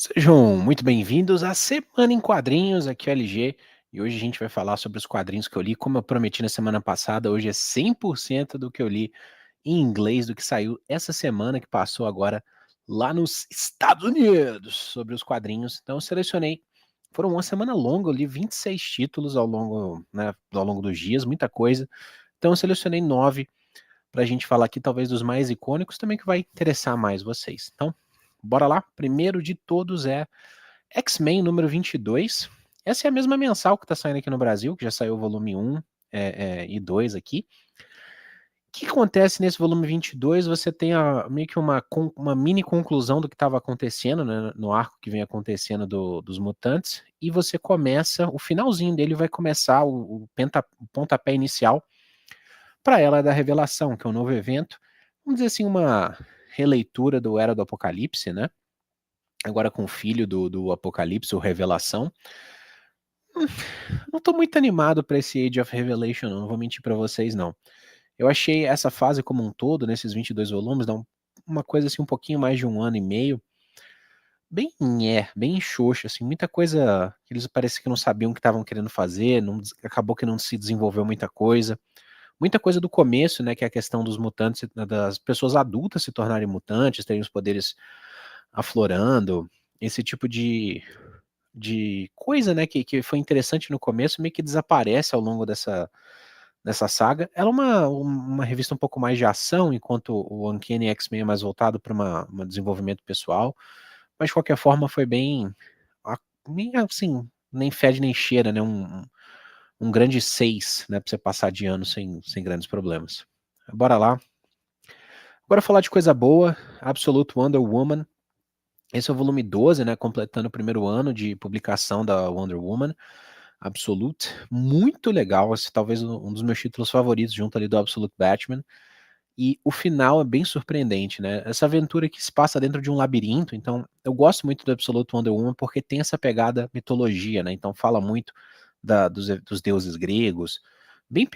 Sejam muito bem-vindos à Semana em Quadrinhos, aqui é o LG, e hoje a gente vai falar sobre os quadrinhos que eu li. Como eu prometi na semana passada, hoje é 100% do que eu li em inglês, do que saiu essa semana que passou agora lá nos Estados Unidos, sobre os quadrinhos. Então eu selecionei, foram uma semana longa, eu li 26 títulos ao longo, né, ao longo dos dias, muita coisa. Então eu selecionei 9 para a gente falar aqui, talvez dos mais icônicos, também que vai interessar mais vocês. Então, bora lá. Primeiro de todos é X-Men número 22. Essa é a mesma mensal que tá saindo aqui no Brasil, que já saiu o volume 1 e 2 aqui. O que acontece nesse volume 22? Você tem meio que uma mini conclusão do que estava acontecendo, né, no arco que vem acontecendo dos mutantes, e você começa, o finalzinho dele vai começar o pontapé inicial para ela da Revelação, que é um novo evento, vamos dizer assim, uma releitura do Era do Apocalipse, né? Agora com o filho do Apocalipse, o Revelação. Não tô muito animado pra esse Age of Revelation, não vou mentir pra vocês, não. Eu achei essa fase como um todo, nesses 22 volumes, dá uma coisa assim, um pouquinho mais de 1 ano e meio, bem xoxa, assim, muita coisa que eles parece que não sabiam o que estavam querendo fazer, acabou que não se desenvolveu muita coisa. Muita coisa do começo, né, que é a questão dos mutantes, das pessoas adultas se tornarem mutantes, terem os poderes aflorando, esse tipo de coisa, né, que foi interessante no começo, meio que desaparece ao longo dessa saga. Ela é uma revista um pouco mais de ação, enquanto o Uncanny X-Men é mais voltado para um desenvolvimento pessoal, mas de qualquer forma foi nem assim, nem fede nem cheira, né, um grande 6, né, pra você passar de ano sem grandes problemas. Bora lá. Agora falar de coisa boa, Absolute Wonder Woman. Esse é o volume 12, né, completando o primeiro ano de publicação da Wonder Woman. Absolute, muito legal, esse talvez um dos meus títulos favoritos, junto ali do Absolute Batman. E o final é bem surpreendente, né? Essa aventura que se passa dentro de um labirinto, então eu gosto muito do Absolute Wonder Woman porque tem essa pegada mitologia, né? Então fala muito dos deuses gregos, bem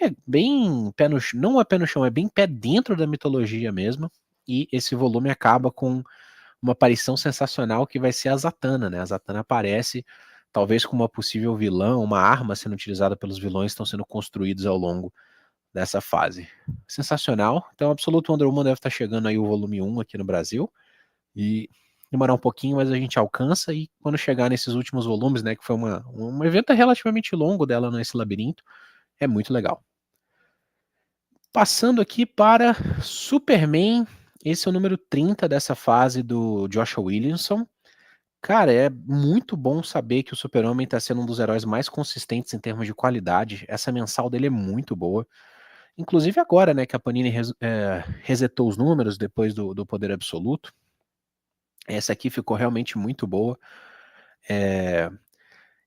pé no chão, não é pé no chão, é bem pé dentro da mitologia mesmo. E esse volume acaba com uma aparição sensacional que vai ser a Zatanna, né? A Zatanna aparece talvez como uma possível vilã, uma arma sendo utilizada pelos vilões que estão sendo construídos ao longo dessa fase. Sensacional. Então, Absolute Wonder Woman deve estar chegando aí o volume 1 aqui no Brasil. E demorar um pouquinho, mas a gente alcança. E quando chegar nesses últimos volumes, né, que foi um evento relativamente longo dela nesse labirinto, é muito legal. Passando aqui para Superman. Esse é o número 30 dessa fase do Joshua Williamson. Cara, é muito bom saber que o Super-Homem tá sendo um dos heróis mais consistentes em termos de qualidade. Essa mensal dele é muito boa. Inclusive agora, né, que a Panini resetou os números depois do Poder Absoluto. Essa aqui ficou realmente muito boa.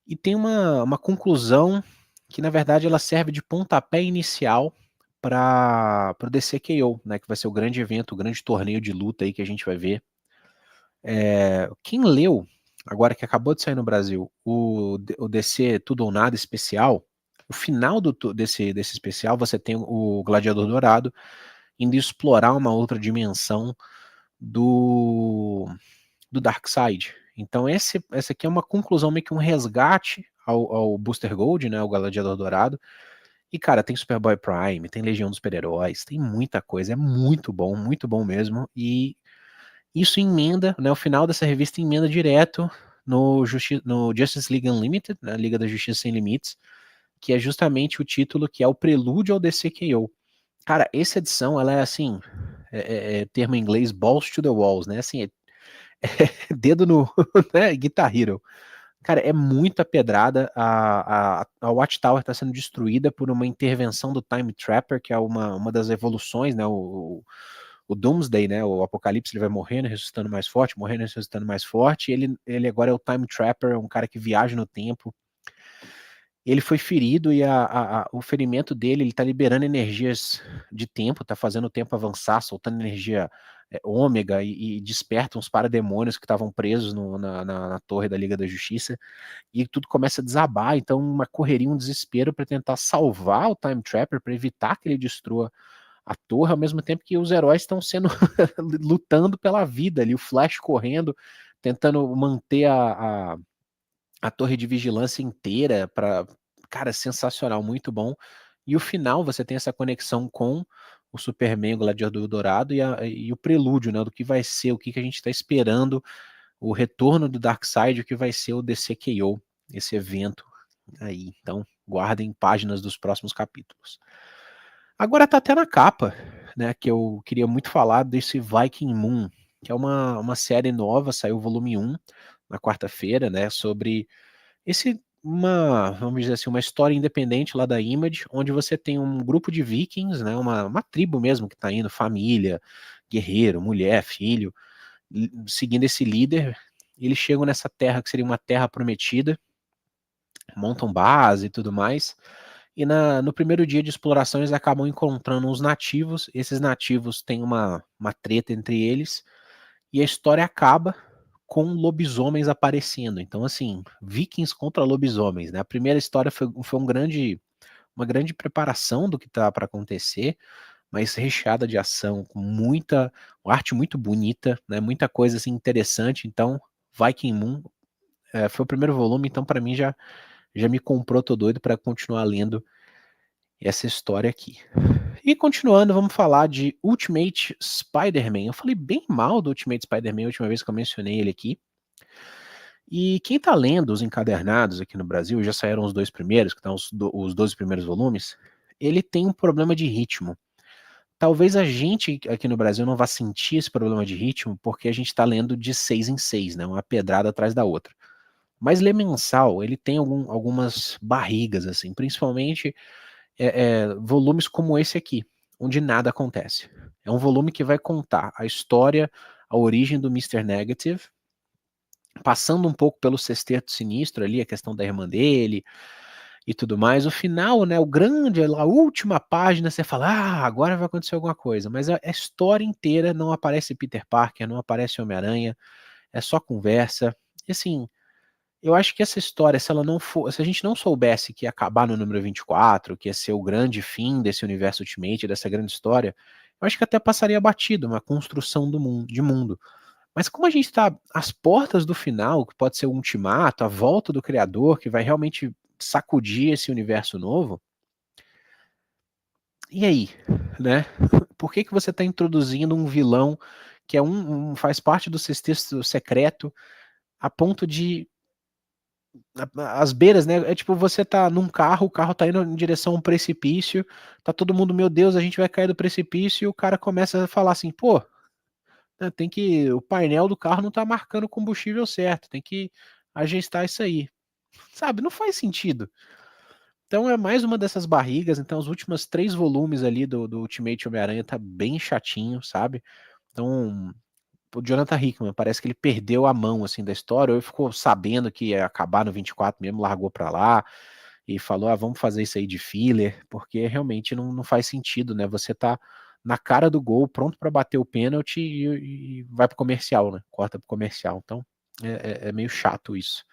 E tem uma conclusão que, na verdade, ela serve de pontapé inicial para o DCKO, né, que vai ser o grande evento, o grande torneio de luta aí que a gente vai ver. Quem leu, agora que acabou de sair no Brasil, o DC Tudo ou Nada especial, o final desse especial, você tem o Gladiador Dourado indo explorar uma outra dimensão do, do Darkseid. Então essa aqui é uma conclusão, meio que um resgate ao Booster Gold, né, ao Gladiador Dourado. E, cara, tem Superboy Prime, tem Legião dos Super-Heróis, tem muita coisa, é muito bom mesmo. E isso emenda, né, o final dessa revista emenda direto no Justice League Unlimited, né, Liga da Justiça Sem Limites, que é justamente o título que é o prelúdio ao DCKO. Cara, essa edição, ela é assim, termo em inglês, balls to the walls, né, assim, dedo no, né, Guitar Hero. Cara, é muita pedrada, a Watchtower está sendo destruída por uma intervenção do Time Trapper, que é uma das evoluções, né, o Doomsday, né, o Apocalipse, ele vai morrendo, ressuscitando mais forte, morrendo, ressuscitando mais forte, ele agora é o Time Trapper, um cara que viaja no tempo. Ele foi ferido e o ferimento dele, ele tá liberando energias de tempo, tá fazendo o tempo avançar, soltando energia ômega e desperta uns parademônios que estavam presos na torre da Liga da Justiça, e tudo começa a desabar, então uma correria, um desespero para tentar salvar o Time Trapper, para evitar que ele destrua a torre, ao mesmo tempo que os heróis estão sendo lutando pela vida ali, o Flash correndo, tentando manter a torre de vigilância inteira para, cara, sensacional, muito bom. E o final você tem essa conexão com o Superman, o Gladiador Dourado e o prelúdio, né, do que vai ser, o que a gente está esperando, o retorno do Darkseid, o que vai ser o DCKO, esse evento aí. Então, guardem páginas dos próximos capítulos. Agora tá até na capa, né, que eu queria muito falar desse Viking Moon, que é uma série nova, saiu o volume 1 na quarta-feira, né, sobre vamos dizer assim, uma história independente lá da Image, onde você tem um grupo de vikings, né, uma tribo mesmo que tá indo, família, guerreiro, mulher, filho, seguindo esse líder. Eles chegam nessa terra que seria uma terra prometida, montam base e tudo mais, e no primeiro dia de exploração eles acabam encontrando uns nativos. Esses nativos têm uma treta entre eles, e a história acaba com lobisomens aparecendo. Então, assim, vikings contra lobisomens, né? A primeira história foi uma grande preparação do que tá para acontecer, mas recheada de ação, com muita arte muito bonita, né? Muita coisa assim interessante. Então, Viking Moon foi o primeiro volume, então para mim já me comprou, tô doido para continuar lendo essa história aqui. E continuando, vamos falar de Ultimate Spider-Man. Eu falei bem mal do Ultimate Spider-Man a última vez que eu mencionei ele aqui. E quem tá lendo os encadernados aqui no Brasil, já saíram os 2 primeiros, que estão os 12 primeiros volumes, ele tem um problema de ritmo. Talvez a gente aqui no Brasil não vá sentir esse problema de ritmo, porque a gente tá lendo de 6 em 6, né, uma pedrada atrás da outra. Mas ler mensal, ele tem algumas barrigas, assim, principalmente volumes como esse aqui, onde nada acontece. É um volume que vai contar a história, a origem do Mr. Negative, passando um pouco pelo Sexteto Sinistro ali, a questão da irmã dele e tudo mais. O final, né, o grande, a última página, você fala, agora vai acontecer alguma coisa. Mas a história inteira não aparece Peter Parker, não aparece Homem-Aranha, é só conversa. E assim, eu acho que essa história, se ela não for, se a gente não soubesse que ia acabar no número 24, que ia ser o grande fim desse universo Ultimate, dessa grande história, eu acho que até passaria batido uma construção de mundo. Mas como a gente está às portas do final, que pode ser o ultimato, a volta do criador, que vai realmente sacudir esse universo novo, e aí, né? Por que você está introduzindo um vilão que faz parte do sexteto secreto a ponto de as beiras, né? É tipo, você tá num carro, o carro tá indo em direção a um precipício, tá todo mundo, meu Deus, a gente vai cair do precipício, e o cara começa a falar assim, pô, né, o painel do carro não tá marcando o combustível certo, tem que ajustar isso aí. Sabe, não faz sentido. Então é mais uma dessas barrigas, então os últimos 3 volumes ali do Ultimate Homem-Aranha tá bem chatinho, sabe? Então, o Jonathan Hickman, parece que ele perdeu a mão, assim, da história, ou ele ficou sabendo que ia acabar no 24 mesmo, largou pra lá, e falou, vamos fazer isso aí de filler, porque realmente não faz sentido, né? Você tá na cara do gol, pronto para bater o pênalti e vai pro comercial, né? Corta pro comercial. Então, é meio chato isso.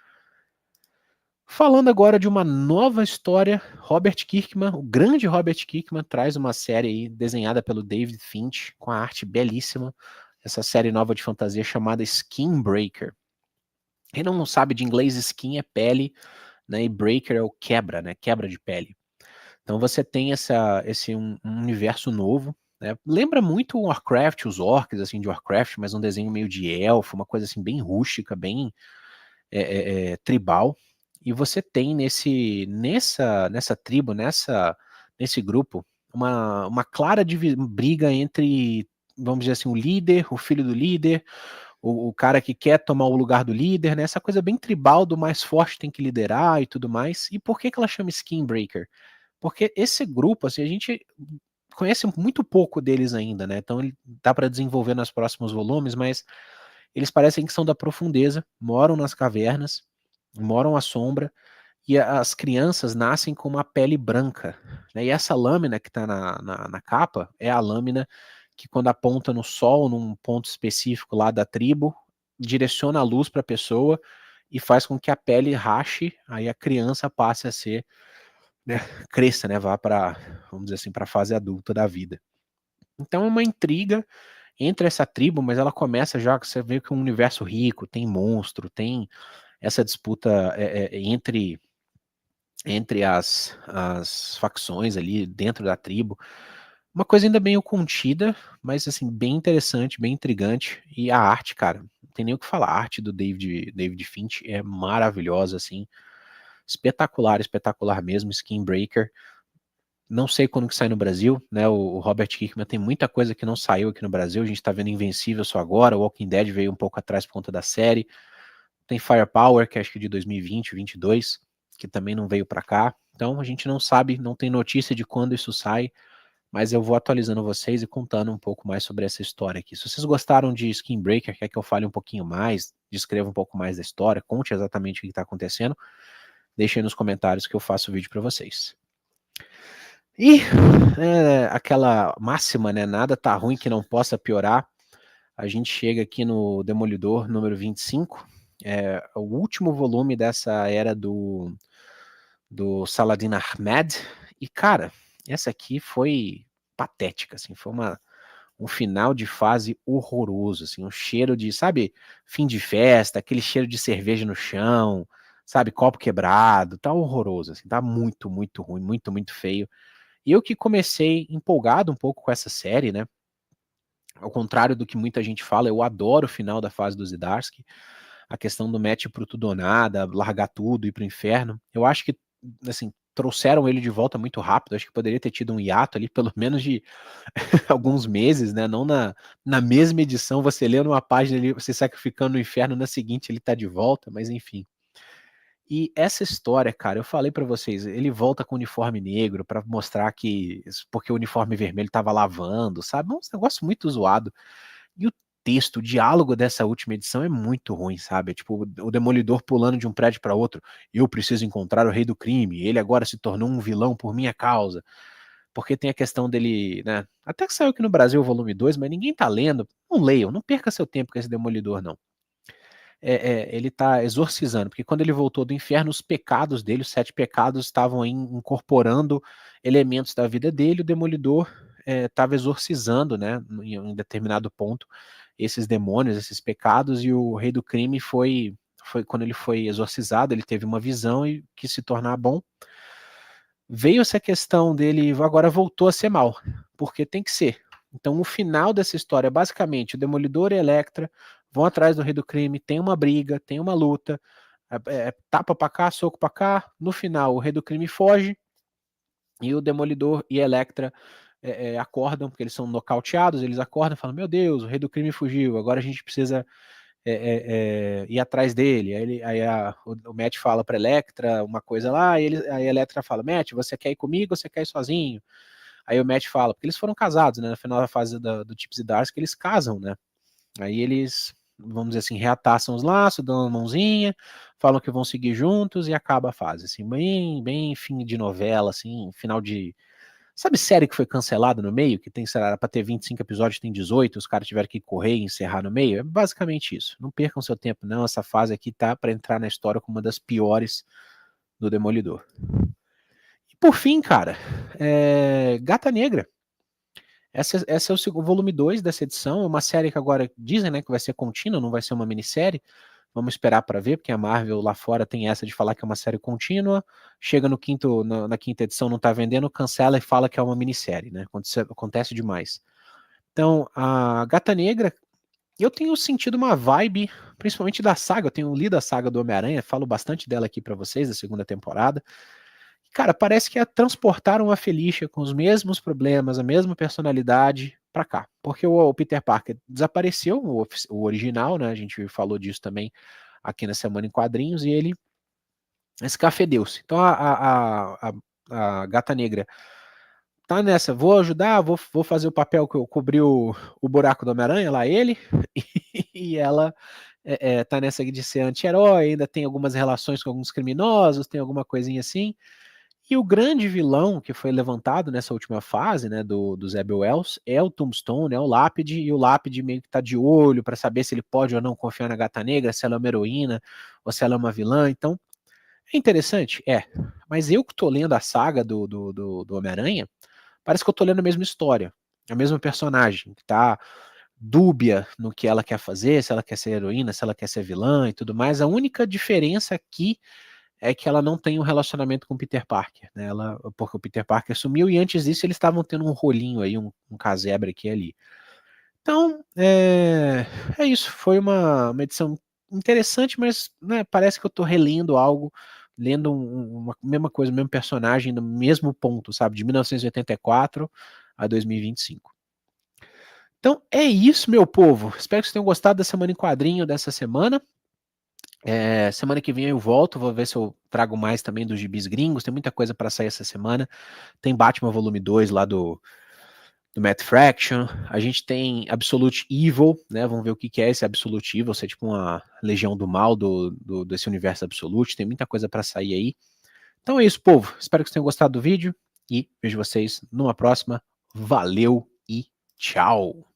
Falando agora de uma nova história, Robert Kirkman, o grande Robert Kirkman, traz uma série aí desenhada pelo David Finch, com a arte belíssima, essa série nova de fantasia chamada Skin Breaker. Quem não sabe de inglês, skin é pele, né, e breaker é o quebra, né, quebra de pele. Então você tem esse um universo novo, né, lembra muito o Warcraft, os orcs, assim, de Warcraft, mas um desenho meio de elfo, uma coisa assim bem rústica, bem tribal. E você tem nessa tribo, nesse grupo, uma clara briga entre, vamos dizer assim, o líder, o filho do líder, o cara que quer tomar o lugar do líder, né? Essa coisa bem tribal do mais forte tem que liderar e tudo mais. E por que ela chama Skinbreaker? Porque esse grupo, assim, a gente conhece muito pouco deles ainda, né? Então ele dá para desenvolver nos próximos volumes, mas eles parecem que são da profundeza, moram nas cavernas, moram à sombra, e as crianças nascem com uma pele branca, né? E essa lâmina que está na capa é a lâmina que, quando aponta no sol, num ponto específico lá da tribo, direciona a luz para a pessoa e faz com que a pele rache, aí a criança passe a ser, né, cresça, né, vá para, vamos dizer assim, para a fase adulta da vida. Então é uma intriga entre essa tribo, mas ela começa já, você vê que é um universo rico, tem monstro, tem essa disputa entre as facções ali dentro da tribo. Uma coisa ainda bem contida, mas assim, bem interessante, bem intrigante. E a arte, cara, não tem nem o que falar. A arte do David Finch é maravilhosa, assim. Espetacular, espetacular mesmo. Skin Breaker. Não sei quando que sai no Brasil, né? O Robert Kirkman tem muita coisa que não saiu aqui no Brasil. A gente tá vendo Invencível só agora. O Walking Dead veio um pouco atrás por conta da série. Tem Firepower, que acho que é de 2020, 22, que também não veio para cá. Então a gente não sabe, não tem notícia de quando isso sai, mas eu vou atualizando vocês e contando um pouco mais sobre essa história aqui. Se vocês gostaram de Skin Breaker, quer que eu fale um pouquinho mais, descreva um pouco mais da história, conte exatamente o que está acontecendo, deixem aí nos comentários que eu faço o vídeo para vocês. E aquela máxima, né? Nada tá ruim que não possa piorar. A gente chega aqui no Demolidor número 25, o último volume dessa era do Saladin Ahmed. E, cara, essa aqui foi patética, assim, foi um final de fase horroroso, assim, um cheiro de, sabe, fim de festa, aquele cheiro de cerveja no chão, sabe, copo quebrado, tá horroroso, assim, tá muito, muito ruim, muito, muito feio. E eu que comecei empolgado um pouco com essa série, né, ao contrário do que muita gente fala, eu adoro o final da fase do Zdarsky, a questão do match pro tudo ou nada, largar tudo, ir pro inferno. Eu acho que, assim, trouxeram ele de volta muito rápido, acho que poderia ter tido um hiato ali, pelo menos de alguns meses, né? Não na mesma edição, você lê numa página ali, você sacrificando no inferno, na seguinte ele tá de volta, mas enfim. E essa história, cara, eu falei pra vocês, ele volta com o uniforme negro pra mostrar que porque o uniforme vermelho tava lavando, sabe? Um negócio muito zoado. E o texto, o diálogo dessa última edição é muito ruim, sabe? É tipo o Demolidor pulando de um prédio para outro. Eu preciso encontrar o rei do crime. Ele agora se tornou um vilão por minha causa. Porque tem a questão dele, né? Até que saiu aqui no Brasil o volume 2, mas ninguém tá lendo. Não leiam, não perca seu tempo com esse Demolidor, não. Ele tá exorcizando, porque quando ele voltou do inferno, os pecados dele, os 7 pecados, estavam incorporando elementos da vida dele, o Demolidor estava exorcizando, né, em um determinado ponto, esses demônios, esses pecados, e o rei do crime foi quando ele foi exorcizado, ele teve uma visão e quis se tornar bom. Veio essa questão dele, agora voltou a ser mal, porque tem que ser. Então, o final dessa história, basicamente, o Demolidor e a Elektra vão atrás do Rei do Crime, tem uma briga, tem uma luta, tapa pra cá, soco pra cá. No final, o Rei do Crime foge e o Demolidor e a Elektra acordam, porque eles são nocauteados, eles acordam e falam: Meu Deus, o Rei do Crime fugiu, agora a gente precisa ir atrás dele. O Matt fala pra Elektra uma coisa lá, e aí a Elektra fala: Matt, você quer ir comigo ou você quer ir sozinho? Aí o Matt fala, porque eles foram casados, né? No final da fase do Chips e Darsky, eles casam, né? Aí eles, vamos dizer assim, reataçam os laços, dão uma mãozinha, falam que vão seguir juntos e acaba a fase, assim, bem fim de novela, assim, final de... Sabe série que foi cancelada no meio, que tem, sei lá, pra ter 25 episódios, tem 18, os caras tiveram que correr e encerrar no meio? É basicamente isso. Não percam seu tempo, não. Essa fase aqui tá pra entrar na história como uma das piores do Demolidor. E por fim, cara, Gata Negra. Essa é o volume 2 dessa edição, é uma série que agora dizem, né, que vai ser contínua, não vai ser uma minissérie. Vamos esperar para ver, porque a Marvel lá fora tem essa de falar que é uma série contínua, chega na quinta edição, não tá vendendo, cancela e fala que é uma minissérie, né? Acontece demais. Então, a Gata Negra, eu tenho sentido uma vibe, principalmente da saga, eu tenho lido a saga do Homem-Aranha, falo bastante dela aqui para vocês, da segunda temporada. Cara, parece que transportaram a Felicia com os mesmos problemas, a mesma personalidade para cá. Porque o Peter Parker desapareceu, o original, né? A gente falou disso também aqui na Semana em Quadrinhos, e ele escafedeu-se. Então a Gata Negra tá nessa, vou ajudar, vou fazer o papel que eu cobri o buraco do Homem-Aranha, lá ele, e ela tá nessa de ser anti-herói, ainda tem algumas relações com alguns criminosos, tem alguma coisinha assim. E o grande vilão que foi levantado nessa última fase, né, do Zeb Wells, é o Tombstone, é o Lápide, e o Lápide meio que tá de olho para saber se ele pode ou não confiar na Gata Negra, se ela é uma heroína ou se ela é uma vilã. Então, é interessante? É. Mas eu que tô lendo a saga do Homem-Aranha, parece que eu tô lendo a mesma história, a mesma personagem, que tá dúbia no que ela quer fazer, se ela quer ser heroína, se ela quer ser vilã e tudo mais. A única diferença aqui é que ela não tem um relacionamento com o Peter Parker, né? Porque o Peter Parker sumiu e antes disso eles estavam tendo um rolinho aí, um casebre aqui e ali. Então, é isso. Foi uma edição interessante, mas né, parece que eu tô relendo algo, lendo uma mesma coisa, o mesmo personagem, no mesmo ponto, sabe? De 1984 a 2025. Então, é isso, meu povo. Espero que vocês tenham gostado da Semana em Quadrinho dessa semana. Semana que vem eu volto, vou ver se eu trago mais também dos gibis gringos. Tem muita coisa para sair essa semana. Tem Batman Volume 2 lá do Matt Fraction. A gente tem Absolute Evil, né? Vamos ver o que é esse Absolute Evil. Se é tipo uma legião do mal desse universo Absolute. Tem muita coisa para sair aí. Então é isso, povo. Espero que vocês tenham gostado do vídeo e vejo vocês numa próxima. Valeu e tchau!